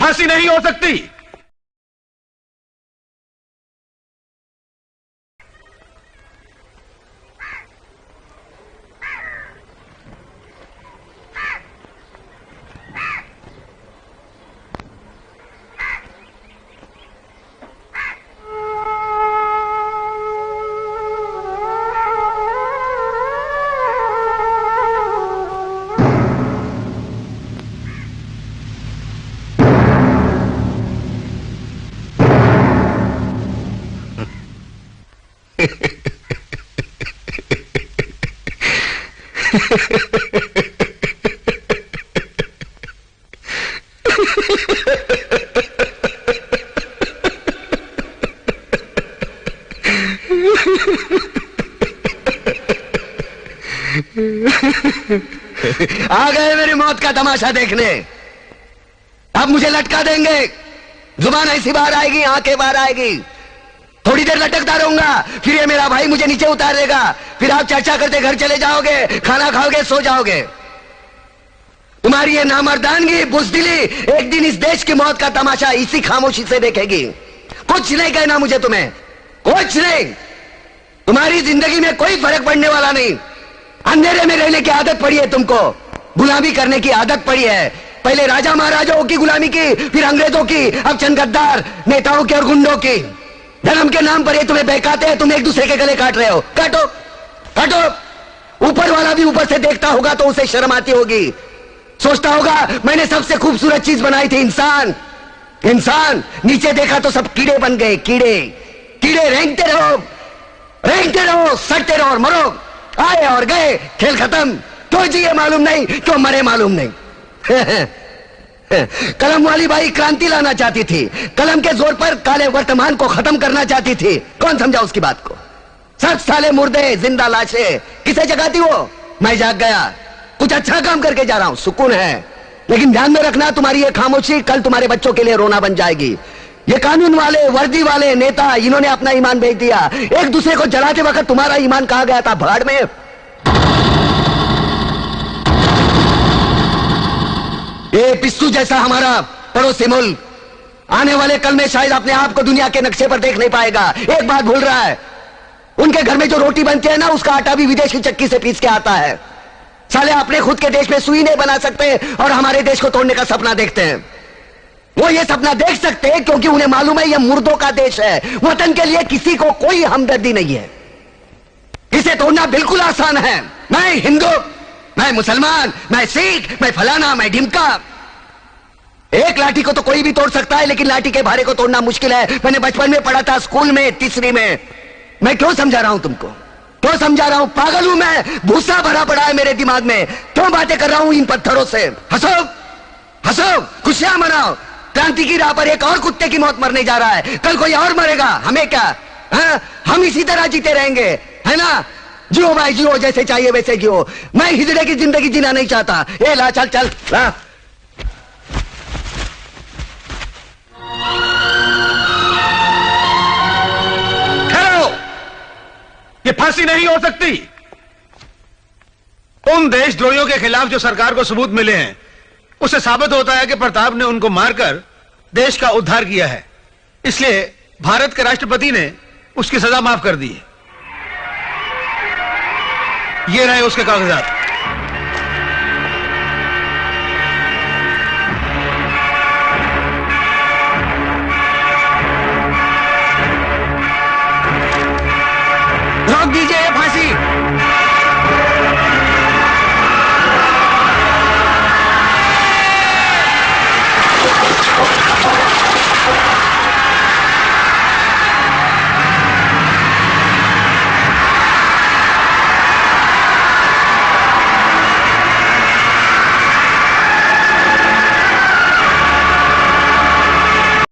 फांसी नहीं हो सकती। आ गए मेरी मौत का तमाशा देखने। अब मुझे लटका देंगे, जुबान ऐसी बाहर आएगी, आंखें बाहर आएगी। थोड़ी देर लटकता रहूंगा, फिर ये मेरा भाई मुझे नीचे उतार देगा। फिर आप चर्चा करते घर चले जाओगे, खाना खाओगे, सो जाओगे। तुम्हारी ये नामर्दानगी, बुज़दिली एक दिन इस देश की मौत का तमाशा इसी खामोशी से देखेगी। कुछ नहीं कहना मुझे, तुम्हें कुछ नहीं। तुम्हारी जिंदगी में कोई फर्क पड़ने वाला नहीं। अंधेरे में रहने की आदत पड़ी है तुमको, गुलामी करने की आदत पड़ी है। पहले राजा महाराजाओं की गुलामी की, फिर अंग्रेजों की, अब चंद गद्दार नेताओं की और गुंडों की। धर्म के नाम पर ये तुम्हें बहकाते हैं, तुम एक दूसरे के गले काट रहे हो। काटो काटो। ऊपर वाला भी ऊपर से देखता होगा तो उसे शर्म आती होगी। सोचता होगा मैंने सबसे खूबसूरत चीज बनाई थी, इंसान। इंसान नीचे देखा तो सब कीड़े बन गए, कीड़े। कीड़े रेंगते रहो, सड़ते रहो और मरो। आए और गए, खेल खत्म। क्यों जिए मालूम नहीं, क्यों मरे मालूम नहीं। कलम वाली बाई क्रांति लाना चाहती थी, कलम के जोर पर काले वर्तमान को खत्म करना चाहती थी। कौन समझा उसकी बात को? सब साले मुर्दे, जिंदा लाशें। किसे जगाती वो? मैं जाग गया, कुछ अच्छा काम करके जा रहा हूं, सुकून है। लेकिन ध्यान में रखना, तुम्हारी ये खामोशी कल तुम्हारे बच्चों के लिए रोना बन जाएगी। ये कानून वाले, वर्दी वाले नेता, इन्होंने अपना ईमान बेच दिया। एक दूसरे को जलाते वक्त तुम्हारा ईमान कहां गया था? भाड़ में। ये पिस्सू जैसा हमारा पड़ोसी मुल्क आने वाले कल में शायद अपने आप को दुनिया के नक्शे पर देख नहीं पाएगा। एक बात भूल रहा है, उनके घर में जो रोटी बनती है ना, उसका आटा भी विदेशी चक्की से पीस के आता है। साले अपने खुद के देश में सुई नहीं बना सकते और हमारे देश को तोड़ने का सपना देखते हैं। वो ये सपना देख सकते हैं क्योंकि उन्हें मालूम है ये मुर्दों का देश है। वतन के लिए किसी को कोई हमदर्दी नहीं है। इसे तोड़ना बिल्कुल आसान है। मैं हिंदू, मैं मुसलमान, मैं सिख, मैं फलाना, मैं ढिमका। एक लाठी को तो कोई भी तोड़ सकता है, लेकिन लाठी के भारे को तोड़ना मुश्किल है। मैंने बचपन में पढ़ा था, स्कूल में, तीसरी में। मैं क्यों समझा रहा हूं तुमको? क्यों समझा रहा हूं? पागल हूं मैं? भूसा भरा पड़ा है मेरे दिमाग में। क्यों बातें कर रहा हूं इन पत्थरों से? हंसो हंसो, खुशियां मनाओ। क्रांति की राह पर एक और कुत्ते की मौत मरने जा रहा है, कल कोई और मरेगा। हमें क्या? हम इसी तरह जीते रहेंगे, है ना? जियो भाई जियो, जैसे चाहिए वैसे जियो। मैं हिजड़े की जिंदगी जीना नहीं चाहता। ए ला, चल चल ला। ठहरो, ये फांसी नहीं हो सकती। उन देशद्रोहियों के खिलाफ जो सरकार को सबूत मिले हैं, उससे साबित होता है कि प्रताप ने उनको मारकर देश का उद्धार किया है। इसलिए भारत के राष्ट्रपति ने उसकी सजा माफ कर दी है। ये रहे उसके कागजात।